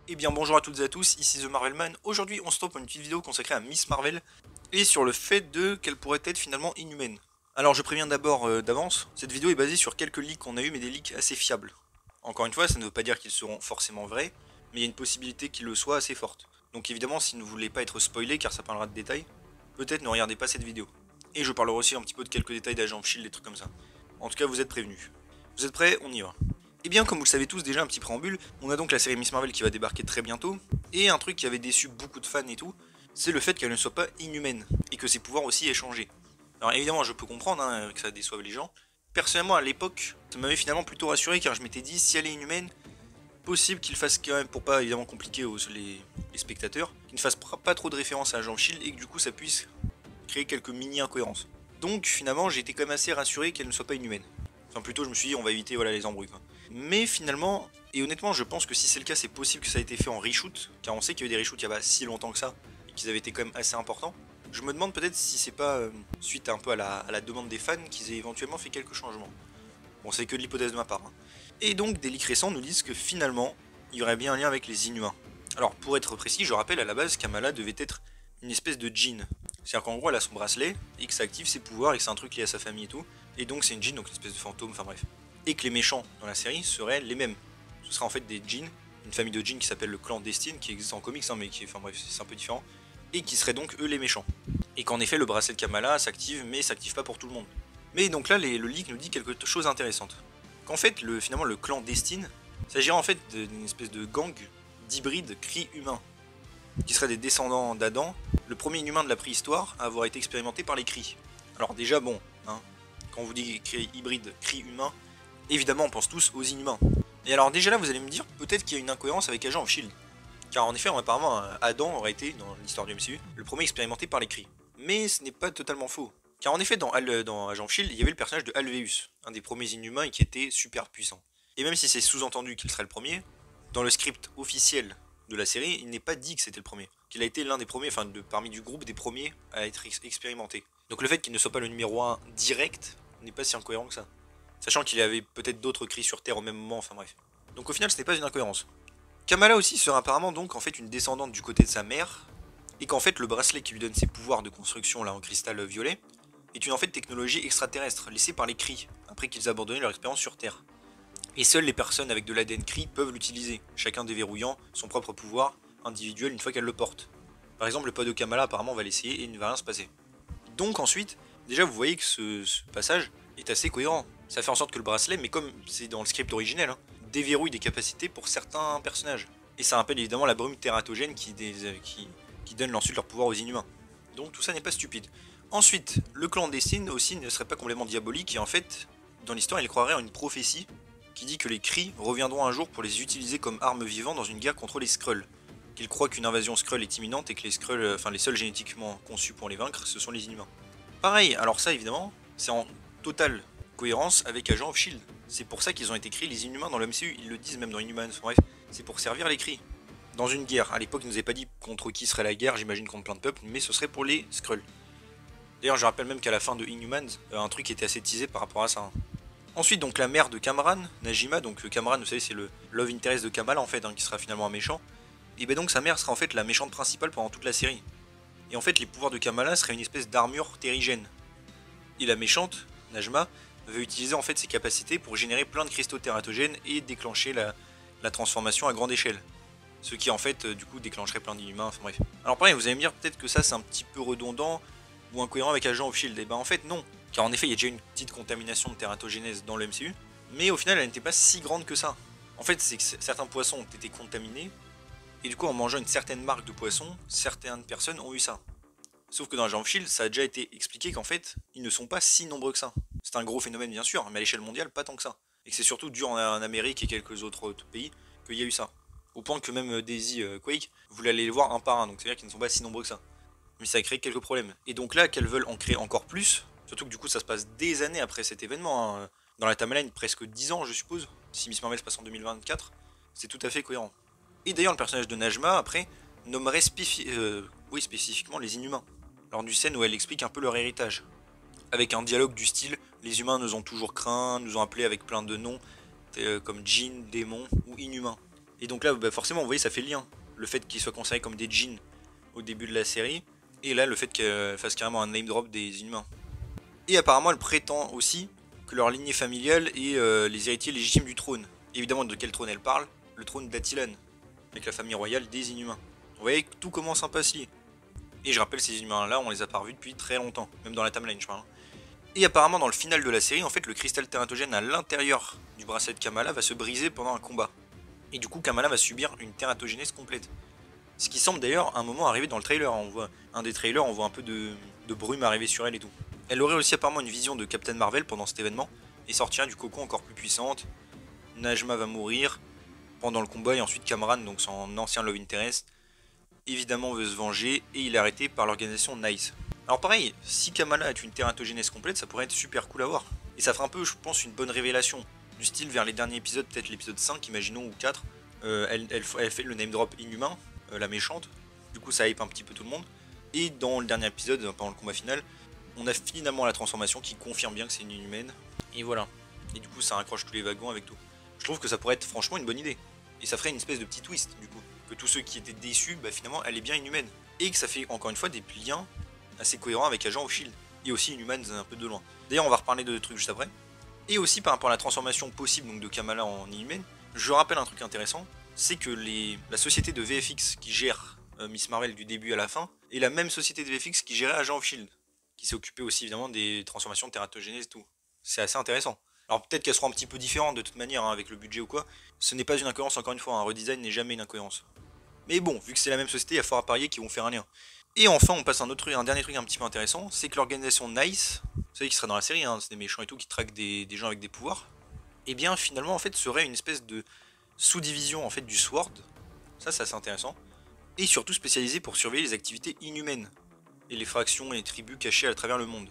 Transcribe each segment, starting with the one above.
Eh bien bonjour à toutes et à tous, ici The Marvelman. Aujourd'hui on se retrouve pour une petite vidéo consacrée à Miss Marvel et sur le fait qu'elle pourrait être finalement inhumaine. Alors je préviens d'abord d'avance, cette vidéo est basée sur quelques leaks qu'on a eu mais des leaks assez fiables. Encore une fois, ça ne veut pas dire qu'ils seront forcément vrais, mais il y a une possibilité qu'ils le soient assez forte. Donc évidemment si vous ne voulez pas être spoilé car ça parlera de détails, peut-être ne regardez pas cette vidéo. Et je parlerai aussi un petit peu de quelques détails d'Agent of Shield, des trucs comme ça. En tout cas vous êtes prévenus. Vous êtes prêts? On y va. Et bien, comme vous le savez tous déjà, un petit préambule, on a donc la série Miss Marvel qui va débarquer très bientôt, et un truc qui avait déçu beaucoup de fans et tout, c'est le fait qu'elle ne soit pas inhumaine, et que ses pouvoirs aussi aient changé. Alors évidemment, je peux comprendre que ça déçoive les gens. Personnellement, à l'époque, ça m'avait finalement plutôt rassuré, car je m'étais dit, si elle est inhumaine, possible qu'il fasse quand même, pour pas évidemment compliquer les spectateurs, qu'il ne fasse pas trop de référence à Agent Shield, et que du coup ça puisse créer quelques mini-incohérences. Donc finalement, j'ai été quand même assez rassuré qu'elle ne soit pas inhumaine. Enfin plutôt, je me suis dit, on va éviter voilà, les embrouilles quoi. Mais finalement, et honnêtement, je pense que si c'est le cas, c'est possible que ça ait été fait en reshoot, car on sait qu'il y a eu des reshoots il y a pas si longtemps que ça, et qu'ils avaient été quand même assez importants. Je me demande peut-être si c'est pas suite un peu à la demande des fans qu'ils aient éventuellement fait quelques changements. Bon, c'est que de l'hypothèse de ma part. Et donc, des leaks récents nous disent que finalement, il y aurait bien un lien avec les Inhumains. Alors, pour être précis, je rappelle à la base, Kamala devait être une espèce de djinn. C'est-à-dire qu'en gros, elle a son bracelet, et que ça active ses pouvoirs, et que c'est un truc lié à sa famille et tout. Et donc, c'est une djinn, donc une espèce de fantôme, enfin bref. Et que les méchants dans la série seraient les mêmes. Ce sera en fait des djinns, une famille de djinns qui s'appelle le clan Destine, qui existe en comics, mais qui, enfin bref, c'est un peu différent. Et qui seraient donc eux les méchants. Et qu'en effet, le bracelet de Kamala s'active, mais s'active pas pour tout le monde. Mais donc là, le leak nous dit quelque chose d'intéressant. Qu'en fait, finalement, le clan Destine s'agira en fait d'une espèce de gang d'hybrides cris humains, qui seraient des descendants d'Adam, le premier inhumain de la préhistoire à avoir été expérimenté par les cris. Alors déjà, bon, quand on vous dit hybride cris humain, évidemment on pense tous aux inhumains. Et alors déjà là, vous allez me dire, peut-être qu'il y a une incohérence avec Agent of Shield. Car en effet, apparemment, Adam aurait été, dans l'histoire du MCU, le premier expérimenté par les cris. Mais ce n'est pas totalement faux. Car en effet, dans Agent of Shield, il y avait le personnage de Alveus, un des premiers inhumains et qui était super puissant. Et même si c'est sous-entendu qu'il serait le premier, dans le script officiel de la série, il n'est pas dit que c'était le premier. Qu'il a été l'un des premiers, enfin parmi du groupe des premiers à être expérimenté. Donc le fait qu'il ne soit pas le numéro 1 direct n'est pas si incohérent que ça. Sachant qu'il y avait peut-être d'autres cris sur Terre au même moment, enfin bref. Donc au final, ce n'est pas une incohérence. Kamala aussi sera apparemment donc en fait une descendante du côté de sa mère, et qu'en fait le bracelet qui lui donne ses pouvoirs de construction là en cristal violet est une en fait technologie extraterrestre laissée par les Kree après qu'ils abandonnaient leur expérience sur Terre. Et seules les personnes avec de l'ADN Kree peuvent l'utiliser, chacun déverrouillant son propre pouvoir individuel une fois qu'elle le porte. Par exemple, le poids de Kamala apparemment va l'essayer et il ne va rien se passer. Donc ensuite, déjà vous voyez que ce passage est assez cohérent. Ça fait en sorte que le bracelet, mais comme c'est dans le script originel, déverrouille des capacités pour certains personnages. Et ça rappelle évidemment la brume tératogène qui donne ensuite leur pouvoir aux inhumains. Donc tout ça n'est pas stupide. Ensuite, le clan Destine aussi ne serait pas complètement diabolique et en fait, dans l'histoire, il croirait en une prophétie qui dit que les Kree reviendront un jour pour les utiliser comme armes vivantes dans une guerre contre les Skrulls. Qu'ils croient qu'une invasion Skrull est imminente et que les Skrulls, enfin les seuls génétiquement conçus pour les vaincre, ce sont les Inhumains. Pareil, alors ça évidemment, c'est en totale cohérence avec Agent of Shield. C'est pour ça qu'ils ont été créés les Inhumains dans le MCU, ils le disent même dans Inhumans, bref, c'est pour servir les Kree. Dans une guerre, à l'époque ils nous avaient pas dit contre qui serait la guerre, j'imagine contre plein de peuples, mais ce serait pour les Skrulls. D'ailleurs je rappelle même qu'à la fin de Inhumans, un truc était assez teasé par rapport à ça. Ensuite donc la mère de Kamran, Najima, donc Kamran vous savez c'est le love interest de Kamala en fait, qui sera finalement un méchant. Et ben donc sa mère sera en fait la méchante principale pendant toute la série. Et en fait les pouvoirs de Kamala seraient une espèce d'armure terrigène. Et la méchante, Najma, veut utiliser en fait ses capacités pour générer plein de cristaux tératogènes et déclencher la transformation à grande échelle. Ce qui en fait du coup déclencherait plein d'inhumains, enfin bref. Alors pareil, vous allez me dire peut-être que ça c'est un petit peu redondant ou incohérent avec Agent of Shield. Et ben en fait non, car en effet il y a déjà une petite contamination de tératogénèse dans le MCU, mais au final elle n'était pas si grande que ça. En fait c'est que certains poissons ont été contaminés, et du coup en mangeant une certaine marque de poisson, certaines personnes ont eu ça. Sauf que dans Agent of Shield, ça a déjà été expliqué qu'en fait, ils ne sont pas si nombreux que ça. C'est un gros phénomène bien sûr, mais à l'échelle mondiale, pas tant que ça. Et que c'est surtout dû en Amérique et quelques autres pays qu'il y a eu ça. Au point que même Daisy Quake, vous l'allez les voir un par un, donc c'est-à-dire qu'ils ne sont pas si nombreux que ça. Mais ça a créé quelques problèmes. Et donc là, qu'elles veulent en créer encore plus, surtout que du coup ça se passe des années après cet événement, dans la timeline presque 10 ans je suppose, si Miss Marvel se passe en 2024, c'est tout à fait cohérent. Et d'ailleurs le personnage de Najma, après, nommerait spécifiquement les Inhumains, lors d'une scène où elle explique un peu leur héritage. Avec un dialogue du style « Les humains nous ont toujours craints, nous ont appelés avec plein de noms, comme djinn, démon ou inhumains ». Et donc là, bah forcément, vous voyez, ça fait le lien. Le fait qu'ils soient considérés comme des djinns au début de la série, et là, le fait qu'elle fasse carrément un name drop des Inhumains. Et apparemment, elle prétend aussi que leur lignée familiale est les héritiers légitimes du trône. Évidemment, de quel trône elle parle? Le trône d'Attilan, avec la famille royale des Inhumains. Vous voyez que tout commence un peu à se lier. Et je rappelle, ces Inhumains-là, on les a pas revus depuis très longtemps, même dans la timeline, je parle. Et apparemment, dans le final de la série, en fait, le cristal tératogène à l'intérieur du bracelet de Kamala va se briser pendant un combat. Et du coup, Kamala va subir une tératogénèse complète. Ce qui semble d'ailleurs un moment arriver dans le trailer. On voit un des trailers, on voit un peu de brume arriver sur elle et tout. Elle aurait aussi apparemment une vision de Captain Marvel pendant cet événement et sortira du cocon encore plus puissante. Najma va mourir pendant le combat et ensuite Kamran, donc son ancien love interest, évidemment veut se venger et il est arrêté par l'organisation Nice. Alors pareil, si Kamala est une tératogénèse complète, ça pourrait être super cool à voir. Et ça fera un peu, je pense, une bonne révélation. Du style vers les derniers épisodes, peut-être l'épisode 5, imaginons, ou 4, elle fait le name drop inhumain, la méchante. Du coup ça hype un petit peu tout le monde. Et dans le dernier épisode, pendant le combat final, on a finalement la transformation qui confirme bien que c'est une inhumaine. Et voilà. Et du coup ça raccroche tous les wagons avec tout. Je trouve que ça pourrait être franchement une bonne idée. Et ça ferait une espèce de petit twist du coup. Que tous ceux qui étaient déçus, bah finalement elle est bien inhumaine. Et que ça fait encore une fois des liens assez cohérents avec Agent of Shield. Et aussi Inhumans un peu de loin. D'ailleurs on va reparler de trucs juste après. Et aussi par rapport à la transformation possible donc, de Kamala en inhumaine, je rappelle un truc intéressant, c'est que la société de VFX qui gère Miss Marvel du début à la fin est la même société de VFX qui gérait Agent of Shield, qui s'est occupée aussi évidemment des transformations de tératogénèse et tout. C'est assez intéressant. Alors peut-être qu'elles seront un petit peu différentes de toute manière hein, avec le budget ou quoi. Ce n'est pas une incohérence encore une fois, un redesign n'est jamais une incohérence. Mais bon, vu que c'est la même société, il y a fort à parier qu'ils vont faire un lien. Et enfin, on passe à un dernier truc un petit peu intéressant, c'est que l'organisation Nice, vous savez qui sera dans la série, hein, c'est des méchants et tout qui traquent des gens avec des pouvoirs, et bien finalement en fait serait une espèce de sous-division en fait du SWORD, ça c'est assez intéressant, et surtout spécialisée pour surveiller les activités inhumaines, et les fractions et les tribus cachées à travers le monde.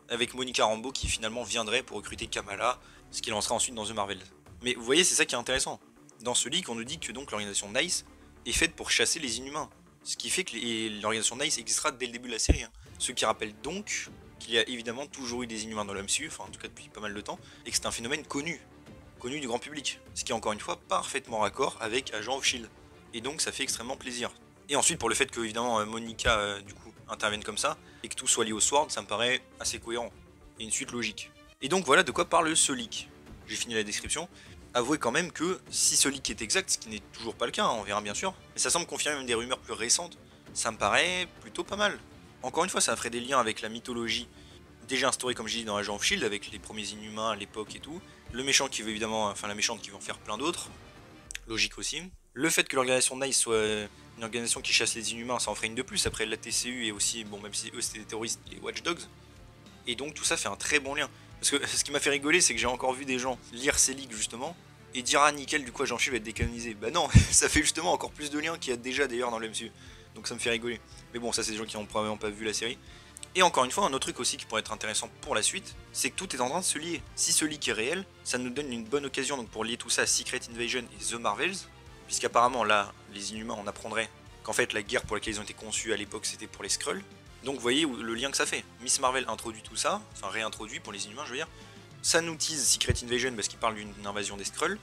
Avec Monica Rambeau qui finalement viendrait pour recruter Kamala, ce qui lancera ensuite dans The Marvels. Mais vous voyez, c'est ça qui est intéressant. Dans ce leak, on nous dit que donc l'organisation Nice est faite pour chasser les inhumains. Ce qui fait que l'organisation Nice existera dès le début de la série. Hein. Ce qui rappelle donc qu'il y a évidemment toujours eu des inhumains dans l'MCU, enfin en tout cas depuis pas mal de temps, et que c'est un phénomène connu du grand public. Ce qui est encore une fois parfaitement raccord avec Agent of Shield. Et donc ça fait extrêmement plaisir. Et ensuite pour le fait que évidemment Monica du coup intervienne comme ça, et que tout soit lié au Sword, ça me paraît assez cohérent. Et une suite logique. Et donc voilà de quoi parle ce leak. J'ai fini la description. Avouez quand même que si ce leak est exact, ce qui n'est toujours pas le cas, hein, on verra bien sûr, mais ça semble confirmer même des rumeurs plus récentes, ça me paraît plutôt pas mal. Encore une fois, ça ferait des liens avec la mythologie déjà instaurée comme j'ai dit dans Agent of Shield, avec les premiers inhumains à l'époque et tout, le méchant qui veut évidemment, enfin la méchante qui veut en faire plein d'autres, logique aussi. Le fait que l'organisation Nice soit une organisation qui chasse les inhumains, ça en ferait une de plus après la TCU et aussi, bon même si eux c'était des terroristes, les Watch Dogs. Et donc tout ça fait un très bon lien. Parce que ce qui m'a fait rigoler, c'est que j'ai encore vu des gens lire ces leaks justement et dire ah nickel, du coup Agent Shield va être décanonisé. Bah non, ça fait justement encore plus de liens qu'il y a déjà d'ailleurs dans le MCU. Donc ça me fait rigoler. Mais bon, ça c'est des gens qui n'ont probablement pas vu la série. Et encore une fois, un autre truc aussi qui pourrait être intéressant pour la suite, c'est que tout est en train de se lier. Si ce leak est réel, ça nous donne une bonne occasion donc, pour lier tout ça à Secret Invasion et The Marvels, puisqu'apparemment là, les Inhumains on apprendrait qu'en fait la guerre pour laquelle ils ont été conçus à l'époque c'était pour les Skrulls. Donc vous voyez le lien que ça fait. Miss Marvel introduit tout ça, enfin réintroduit pour les Inhumains je veux dire. Ça nous tease Secret Invasion parce qu'il parle d'une invasion des Skrulls.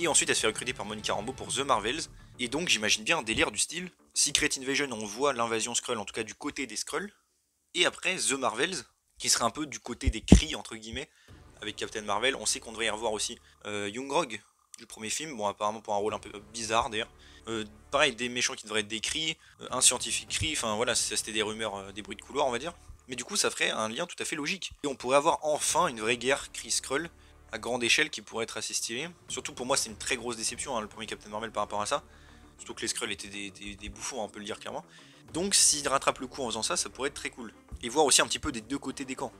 Et ensuite elle se fait recruter par Monica Rambeau pour The Marvels. Et donc j'imagine bien un délire du style Secret Invasion on voit l'invasion Skrull en tout cas du côté des Skrulls. Et après The Marvels qui serait un peu du côté des Kree entre guillemets. Avec Captain Marvel, on sait qu'on devrait y revoir aussi Young Grog du premier film, bon apparemment pour un rôle un peu bizarre d'ailleurs. Pareil, des méchants qui devraient être des Kree, un scientifique Kree, enfin voilà, c'était des rumeurs, des bruits de couloir on va dire. Mais du coup ça ferait un lien tout à fait logique. Et on pourrait avoir enfin une vraie guerre Kree-Skrull à grande échelle qui pourrait être assez stylée. Surtout pour moi c'est une très grosse déception hein, le premier Captain Marvel par rapport à ça. Surtout que les Skrulls étaient des bouffons, on peut le dire clairement. Donc s'ils rattrapent le coup en faisant ça, ça pourrait être très cool. Et voir aussi un petit peu des deux côtés des camps.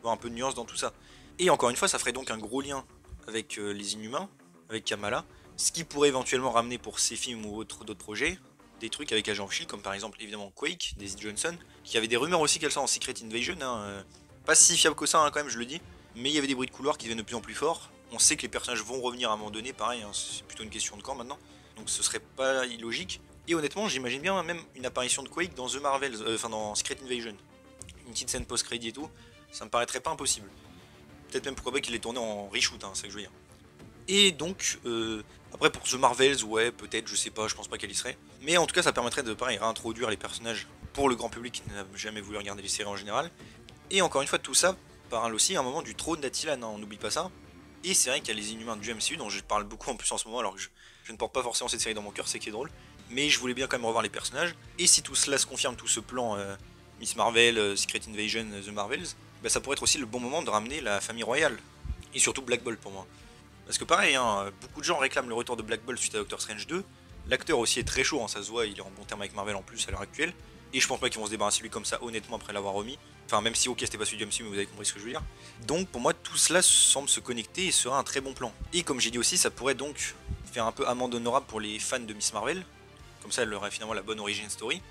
Voir un peu de nuance dans tout ça. Et encore une fois, ça ferait donc un gros lien avec les Inhumains, avec Kamala, ce qui pourrait éventuellement ramener pour ces films ou d'autres projets, des trucs avec Agent of Shield, comme par exemple évidemment Quake, Daisy Johnson, qui avait des rumeurs aussi qu'elle soit en Secret Invasion, hein, pas si fiable que ça hein, quand même, je le dis, mais il y avait des bruits de couloir qui deviennent de plus en plus forts. On sait que les personnages vont revenir à un moment donné, pareil, hein, c'est plutôt une question de quand maintenant, donc ce serait pas illogique. Et honnêtement, j'imagine bien même une apparition de Quake dans The Marvels, enfin dans Secret Invasion, une petite scène post-crédit et tout, ça me paraîtrait pas impossible. Peut-être même pourquoi pas qu'il est tourné en reshoot, hein, c'est ça que je veux dire. Et donc, après pour The Marvels, ouais, peut-être, je sais pas, je pense pas qu'elle y serait. Mais en tout cas, ça permettrait de, pareil, réintroduire les personnages pour le grand public qui n'a jamais voulu regarder les séries en général. Et encore une fois, tout ça parle aussi à un moment du trône d'Attila, on n'oublie pas ça. Et c'est vrai qu'il y a les Inhumains du MCU, dont je parle beaucoup en plus en ce moment, alors que je ne porte pas forcément cette série dans mon cœur, c'est qui est drôle. Mais je voulais bien quand même revoir les personnages. Et si tout cela se confirme, tout ce plan Miss Marvel, Secret Invasion, The Marvels, bah, ça pourrait être aussi le bon moment de ramener la famille royale. Et surtout Black Bolt pour moi. Parce que pareil, beaucoup de gens réclament le retour de Black Bolt suite à Doctor Strange 2. L'acteur aussi est très chaud, ça se voit, il est en bon terme avec Marvel en plus à l'heure actuelle. Et je pense pas qu'ils vont se débarrasser de lui comme ça honnêtement après l'avoir remis. Enfin, même si ok, c'était pas celui du MCU, mais vous avez compris ce que je veux dire. Donc pour moi, tout cela semble se connecter et sera un très bon plan. Et comme j'ai dit aussi, ça pourrait donc faire un peu amende honorable pour les fans de Miss Marvel. Comme ça, elle aurait finalement la bonne origin story.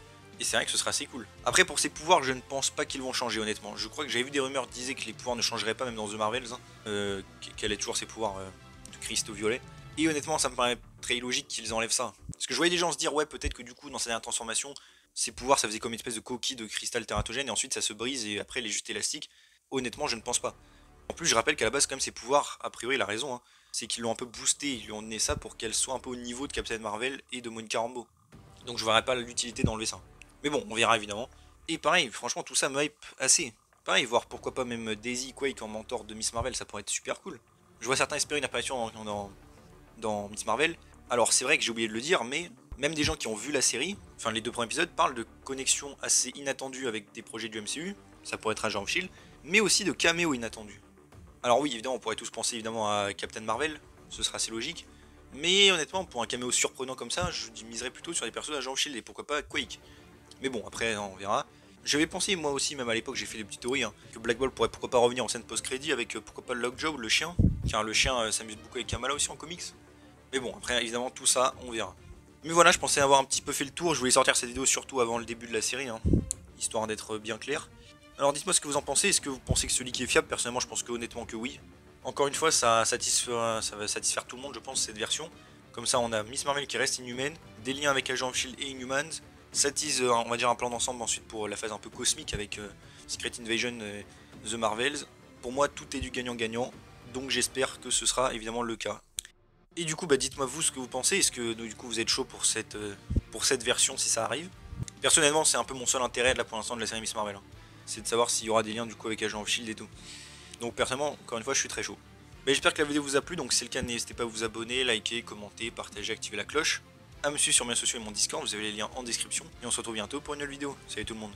Et c'est vrai que ce sera assez cool. Après, pour ses pouvoirs, je ne pense pas qu'ils vont changer honnêtement. Je crois que j'avais vu des rumeurs qui disaient que les pouvoirs ne changeraient pas même dans The Marvels. Qu'elle ait toujours ses pouvoirs de cristaux violets. Et honnêtement, ça me paraît très illogique qu'ils enlèvent ça. Parce que je voyais des gens se dire, ouais, peut-être que du coup, dans sa dernière transformation, ses pouvoirs, ça faisait comme une espèce de coquille de cristal tératogène, et ensuite ça se brise, et après, elle est juste élastique. Honnêtement, je ne pense pas. En plus, je rappelle qu'à la base, quand même, ses pouvoirs, a priori, il a raison, c'est qu'ils l'ont un peu boosté, ils lui ont donné ça pour qu'elle soit un peu au niveau de Captain Marvel et de Monica Rambeau. Donc je verrais pas l'utilité d'enlever ça. Mais bon, on verra évidemment. Et pareil, franchement, tout ça me hype assez. Pareil, voir pourquoi pas même Daisy Quake en mentor de Miss Marvel, ça pourrait être super cool. Je vois certains espérer une apparition dans Miss Marvel. Alors c'est vrai que j'ai oublié de le dire, mais même des gens qui ont vu la série, enfin les 2 premiers épisodes, parlent de connexions assez inattendues avec des projets du MCU, ça pourrait être Agent of Shield, mais aussi de caméos inattendus. Alors oui, évidemment, on pourrait tous penser évidemment à Captain Marvel, ce sera assez logique, mais honnêtement, pour un caméo surprenant comme ça, je miserais plutôt sur les persos d'Agent of Shield et pourquoi pas Quake. Mais bon, après, on verra. J'avais pensé, moi aussi, même à l'époque, j'ai fait des petites théories, que Black Bolt pourrait pourquoi pas revenir en scène post-crédit avec pourquoi pas Lockjaw, le chien, car le chien s'amuse beaucoup avec Kamala aussi en comics. Mais bon, après, évidemment, tout ça, on verra. Mais voilà, je pensais avoir un petit peu fait le tour, je voulais sortir cette vidéo surtout avant le début de la série, histoire d'être bien clair. Alors dites-moi ce que vous en pensez, est-ce que vous pensez que ce leak est fiable? Personnellement, je pense que honnêtement que oui. Encore une fois, ça va satisfaire tout le monde, je pense, cette version. Comme ça, on a Miss Marvel qui reste inhumaine, des liens avec Agent of Shield et Inhumans. Ça tease, on va dire, un plan d'ensemble ensuite pour la phase un peu cosmique avec Secret Invasion et The Marvels. Pour moi, tout est du gagnant-gagnant, donc j'espère que ce sera évidemment le cas. Et du coup, bah, dites-moi vous ce que vous pensez, est-ce que du coup vous êtes chaud pour cette version si ça arrive? Personnellement, c'est un peu mon seul intérêt là pour l'instant de la série Miss Marvel. C'est de savoir s'il y aura des liens du coup avec Agent of Shield et tout. Donc personnellement, encore une fois, je suis très chaud. Mais j'espère que la vidéo vous a plu, donc si c'est le cas, n'hésitez pas à vous abonner, liker, commenter, partager, activer la cloche. À me suivre sur mes réseaux sociaux et mon Discord, vous avez les liens en description. Et on se retrouve bientôt pour une nouvelle vidéo. Salut tout le monde.